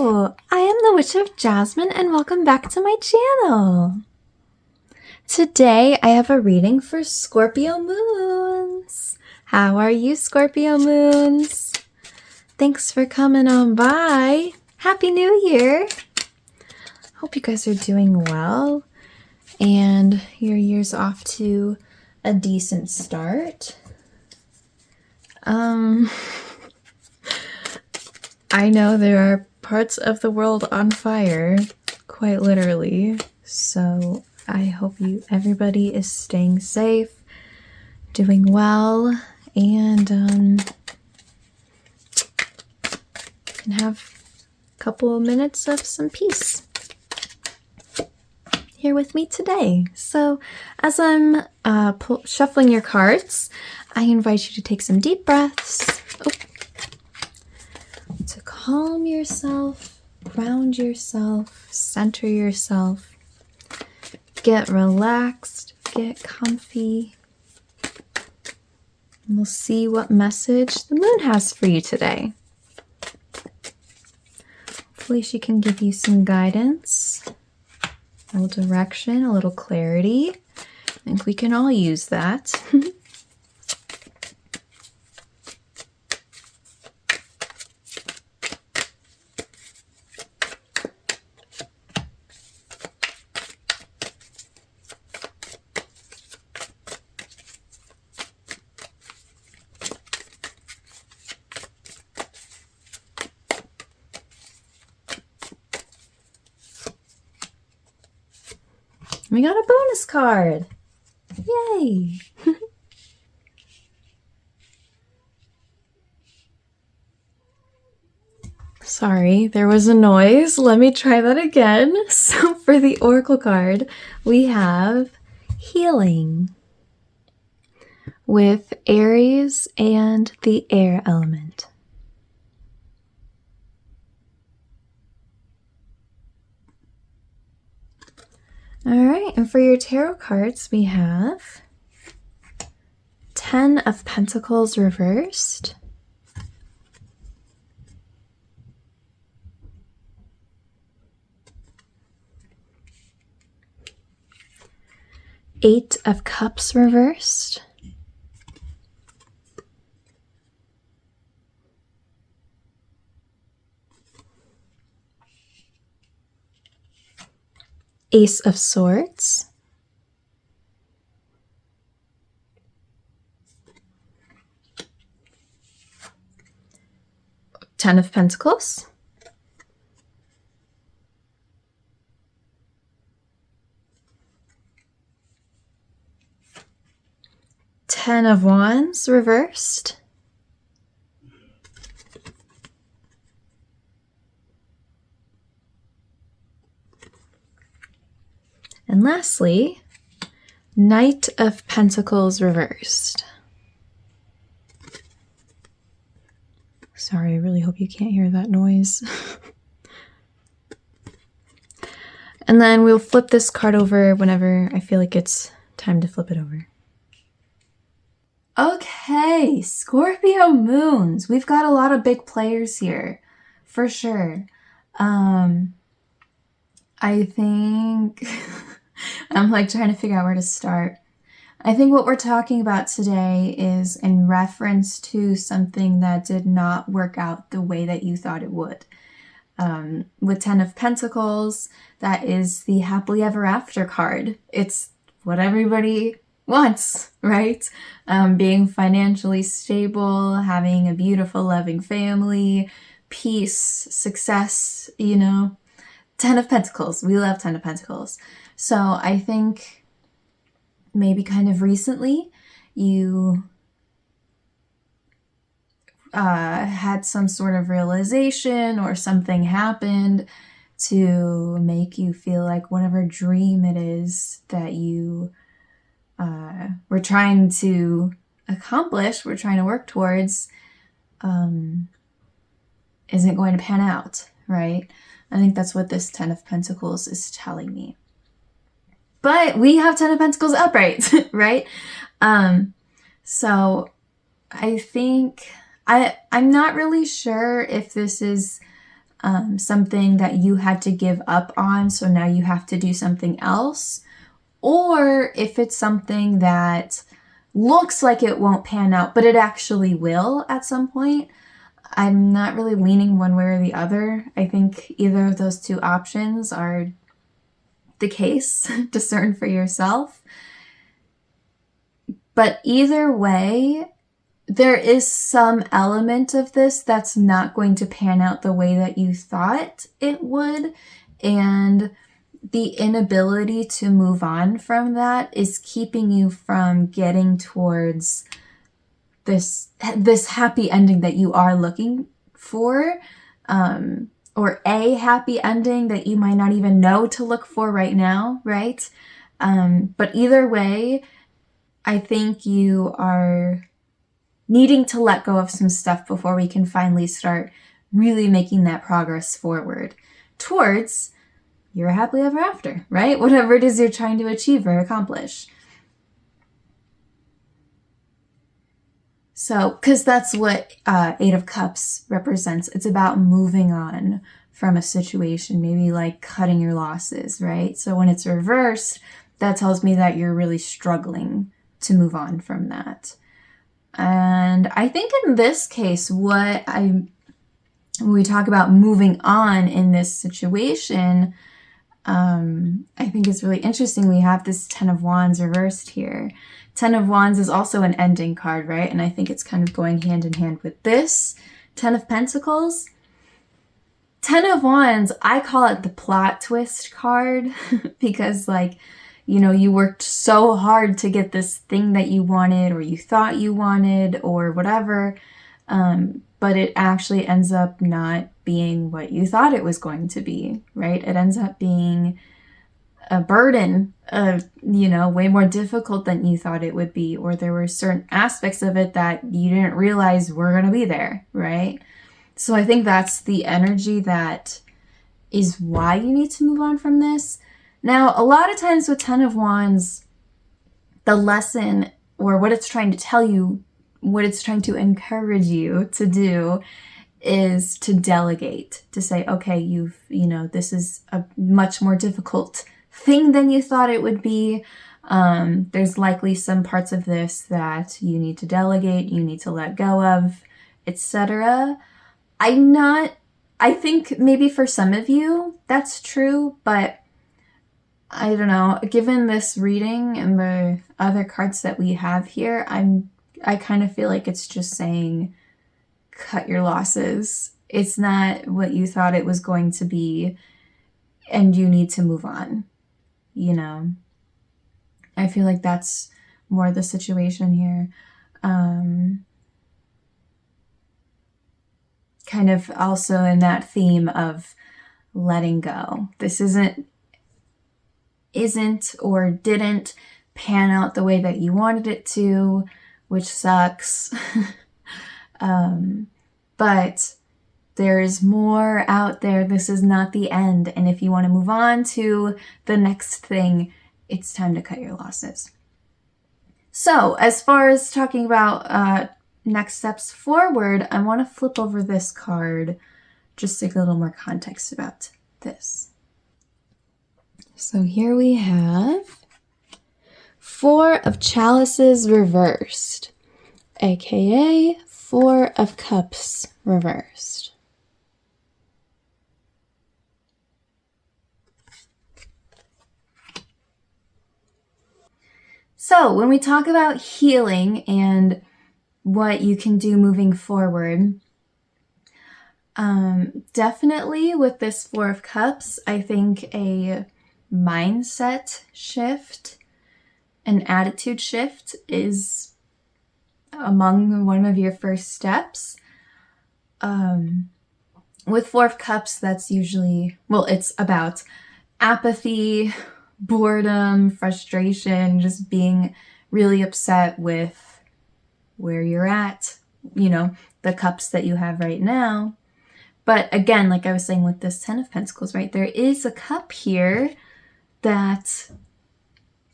Hello, I am the Witch of Jasmine and welcome back to my channel. Today I have a reading for Scorpio moons. How are you, Scorpio moons? Thanks for coming on by. Happy New Year. Hope you guys are doing well and your year's off to a decent start. I know there are parts of the world on fire, quite literally, so I hope everybody is staying safe, doing well, and can have a couple of minutes of some peace here with me today. So as I'm shuffling your cards, I invite you to take some deep breaths. To calm yourself, ground yourself, center yourself, get relaxed, get comfy, and we'll see what message the moon has for you today. Hopefully she can give you some guidance, a little direction, a little clarity. I think we can all use that. We got a bonus card. Yay! Sorry, there was a noise. Let me try that again. So for the Oracle card, we have healing with Aries and the air element. All right, and for your tarot cards, we have 10 of Pentacles reversed, Eight of Cups reversed, Ace of Swords, Ten of Pentacles, Ten of Wands reversed, and lastly, Knight of Pentacles reversed. Sorry, I really hope you can't hear that noise. And then we'll flip this card over whenever I feel like it's time to flip it over. Okay, Scorpio moons. We've got a lot of big players here, for sure. I think I'm like trying to figure out where to start. I think what we're talking about today is in reference to something that did not work out the way that you thought it would. With 10 of Pentacles, that is the happily ever after card. It's what everybody wants, right? Being financially stable, having a beautiful, loving family, peace, success, you know. 10 of Pentacles. We love 10 of Pentacles. So I think maybe kind of recently you had some sort of realization or something happened to make you feel like whatever dream it is that you were trying to accomplish, we're trying to work towards, isn't going to pan out, right? I think that's what this 10 of Pentacles is telling me. But we have 10 of Pentacles upright, right? So I think I'm not really sure if this is something that you had to give up on, so now you have to do something else, or if it's something that looks like it won't pan out, but it actually will at some point. I'm not really leaning one way or the other. I think either of those two options are the case. Discern for yourself. But either way, there is some element of this that's not going to pan out the way that you thought it would. And the inability to move on from that is keeping you from getting towards this happy ending that you are looking for, or a happy ending that you might not even know to look for right now, right? But either way, I think you are needing to let go of some stuff before we can finally start really making that progress forward towards your happily ever after, right? Whatever it is you're trying to achieve or accomplish. So, because that's what Eight of Cups represents. It's about moving on from a situation, maybe like cutting your losses, right? So when it's reversed, that tells me that you're really struggling to move on from that. And I think in this case, when we talk about moving on in this situation, I think it's really interesting. We have this Ten of Wands reversed here. Ten of Wands is also an ending card, right? And I think it's kind of going hand in hand with this. Ten of Pentacles. Ten of Wands, I call it the plot twist card because, like, you know, you worked so hard to get this thing that you wanted or you thought you wanted or whatever, but it actually ends up not being what you thought it was going to be, right? It ends up being a burden, way more difficult than you thought it would be, or there were certain aspects of it that you didn't realize were going to be there, right? So I think that's the energy that is why you need to move on from this. Now, a lot of times with Ten of Wands, the lesson or what it's trying to tell you, what it's trying to encourage you to do is to delegate, to say, okay, this is a much more difficult thing than you thought it would be. There's likely some parts of this that you need to delegate, you need to let go of, etc. I think maybe for some of you that's true, but I don't know, given this reading and the other cards that we have here, I kind of feel like it's just saying cut your losses. It's not what you thought it was going to be, and you need to move on. I feel like that's more the situation here. Kind of also in that theme of letting go. This isn't or didn't pan out the way that you wanted it to, which sucks. But there is more out there. This is not the end. And if you want to move on to the next thing, it's time to cut your losses. So as far as talking about next steps forward, I want to flip over this card just to get a little more context about this. So here we have Four of Chalices reversed, aka Four of Cups reversed. So when we talk about healing and what you can do moving forward, definitely with this Four of Cups, I think a mindset shift, an attitude shift is among one of your first steps. With Four of Cups, that's usually, it's about apathy, boredom, frustration, just being really upset with where you're at, the cups that you have right now. But again, like I was saying with this Ten of Pentacles, right, there is a cup here that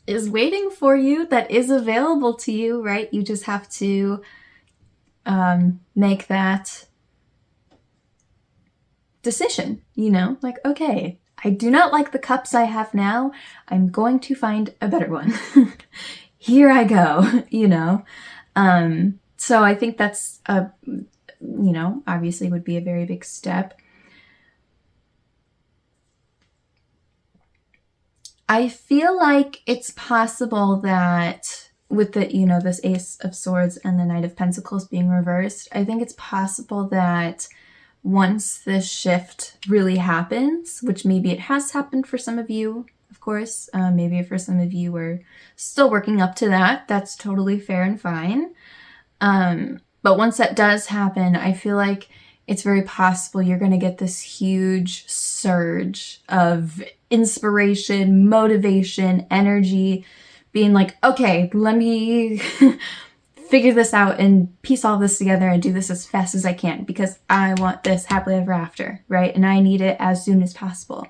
is waiting for you, that is available to you, right? You just have to make that decision, like, okay, I do not like the cups I have now. I'm going to find a better one. Here I go, So I think that's obviously would be a very big step. I feel like it's possible that with the, this Ace of Swords and the Knight of Pentacles being reversed, I think it's possible that once this shift really happens, which maybe it has happened for some of you, of course, maybe for some of you we're still working up to that. That's totally fair and fine. But once that does happen, I feel like it's very possible you're going to get this huge surge of inspiration, motivation, energy, being like, okay, let me figure this out and piece all this together and do this as fast as I can because I want this happily ever after, right? And I need it as soon as possible.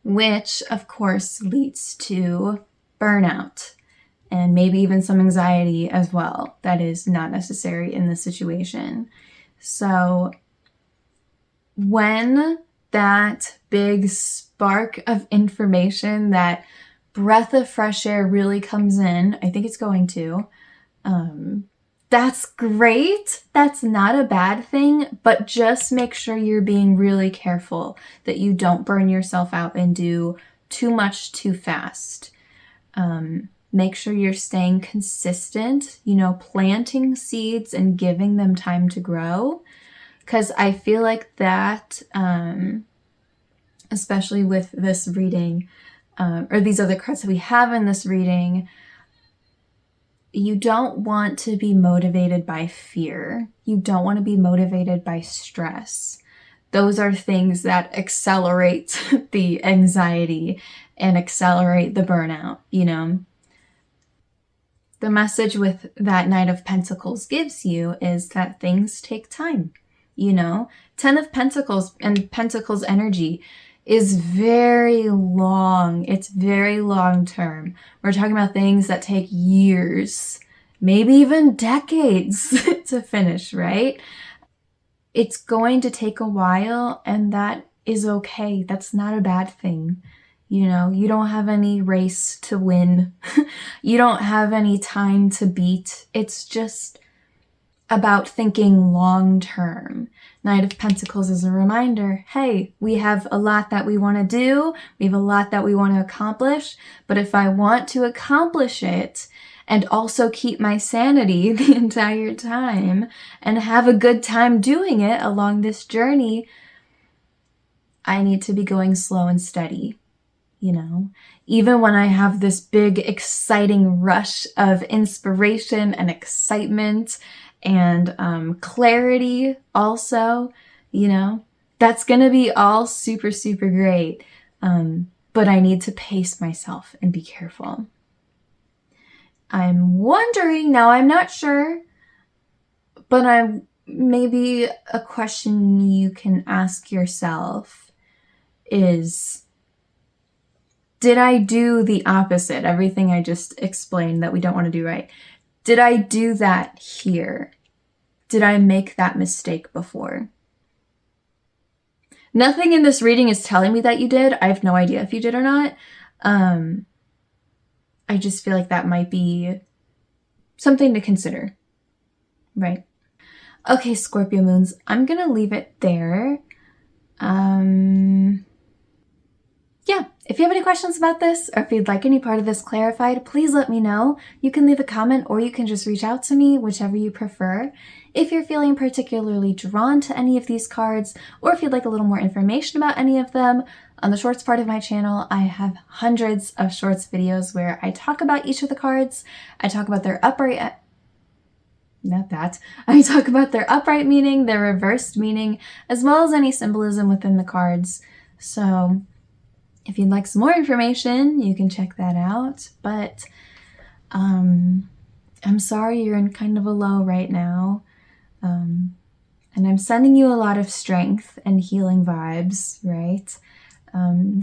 Which, of course, leads to burnout and maybe even some anxiety as well. That is not necessary in this situation. So when that big spark of information, that breath of fresh air really comes in, I think it's going to, that's great. That's not a bad thing, but just make sure you're being really careful that you don't burn yourself out and do too much too fast. Make sure you're staying consistent, planting seeds and giving them time to grow. Because I feel like that, especially with this reading, or these other cards that we have in this reading, you don't want to be motivated by fear. You don't want to be motivated by stress. Those are things that accelerate the anxiety and accelerate the burnout, The message with that Knight of Pentacles gives you is that things take time, 10 of Pentacles and Pentacles energy is very long. It's very long term. We're talking about things that take years, maybe even decades to finish, right? It's going to take a while, and that is okay. That's not a bad thing. You don't have any race to win. You don't have any time to beat. It's just about thinking long term. Knight of Pentacles is a reminder, hey, we have a lot that we want to do. We have a lot that we want to accomplish. But if I want to accomplish it and also keep my sanity the entire time and have a good time doing it along this journey, I need to be going slow and steady. Even when I have this big, exciting rush of inspiration and excitement and clarity also, that's going to be all super, super great. But I need to pace myself and be careful. I'm wondering, now I'm not sure, but maybe a question you can ask yourself is, did I do the opposite? Everything I just explained that we don't want to do, right? Did I do that here? Did I make that mistake before? Nothing in this reading is telling me that you did. I have no idea if you did or not. I just feel like that might be something to consider, right? Okay, Scorpio moons, I'm going to leave it there. Yeah, if you have any questions about this, or if you'd like any part of this clarified, please let me know. You can leave a comment or you can just reach out to me, whichever you prefer. If you're feeling particularly drawn to any of these cards, or if you'd like a little more information about any of them, on the shorts part of my channel, I have hundreds of shorts videos where I talk about each of the cards. I talk about their upright I talk about their upright meaning, their reversed meaning, as well as any symbolism within the cards. So if you'd like some more information, you can check that out. But I'm sorry you're in kind of a low right now. And I'm sending you a lot of strength and healing vibes, right?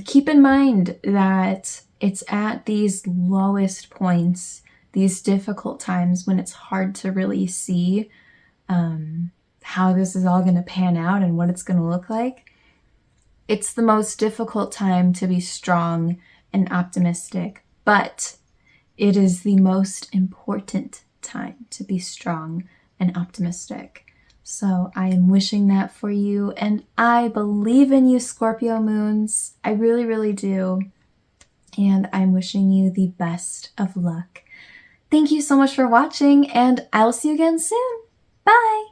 Keep in mind that it's at these lowest points, these difficult times when it's hard to really see how this is all going to pan out and what it's going to look like. It's the most difficult time to be strong and optimistic, but it is the most important time to be strong and optimistic. So I am wishing that for you, and I believe in you, Scorpio moons. I really, really do. And I'm wishing you the best of luck. Thank you so much for watching, and I'll see you again soon. Bye!